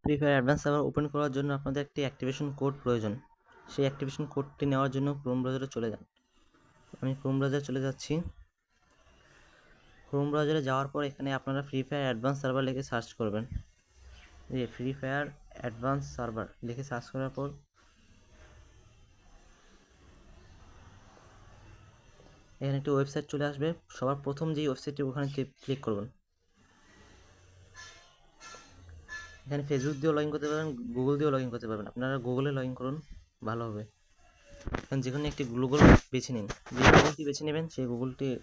Free fire advance server open করার জন্য আপনাদের একটি অ্যাক্টিভেশন কোড প্রয়োজন। সেই অ্যাক্টিভেশন কোডটি নেওয়ার জন্য ক্রোম ব্রাউজারে চলে যান। আমি ক্রোম ব্রাউজারে চলে যাচ্ছি। ক্রোম ব্রাউজারে যাওয়ার পর এখানে আপনারা ফ্রি ফায়ার অ্যাডভান্স সার্ভার লিখে সার্চ করবেন। এই ফ্রি ফায়ার অ্যাডভান্স সার্ভার লিখে সার্চ করার পর এখানে একটি ওয়েবসাইট চলে আসবে। সবার প্রথম যেই ওয়েবসাইটটি ওখানে ক্লিক করবেন। এখানে ফেসবুক দিয়েও লগ ইন করতে পারবেন, গুগল দিয়েও লগ ইন করতে পারবেন। আপনারা গুগলে লগ ইন করুন, ভালো হবে। এখন যেখানে একটি গুগল বেছে নিন, যে গুগলটি বেছে নেবেন সেই গুগলটির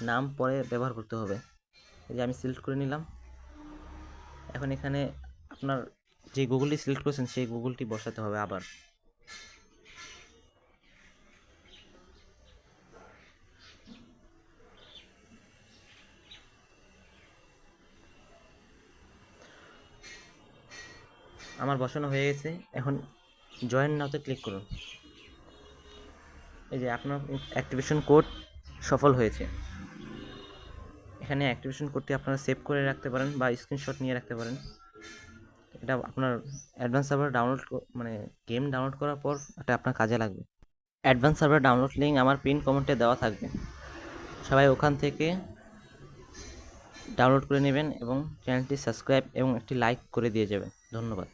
নাম পরে ব্যবহার করতে হবে। এই যে আমি সিলেক্ট করে নিলাম। এখন এখানে আপনার যে গুগলটি সিলেক্ট করেছেন সেই গুগলটি বসাতে হবে আবার। আমার বসানো হয়ে গেছে। এখন জয়েন নাওতে ক্লিক করুন। এই যে আপনার অ্যাক্টিভেশন কোড সফল হয়েছে। এখানে অ্যাক্টিভেশন কোডটি আপনারা সেভ করে রাখতে পারেন বা স্ক্রিনশট নিয়ে রাখতে পারেন। এটা আপনার advance server download game download করার পর এটা আপনার কাজে লাগবে। অ্যাডভান্স সার্ভার ডাউনলোড লিঙ্ক আমার পিন কমেন্টে দেওয়া থাকবে, সবাই ওখান থেকে ডাউনলোড করে নেবেন এবং চ্যানেলটি সাবস্ক্রাইব এবং একটি লাইক করে দিয়ে যাবেন। ধন্যবাদ।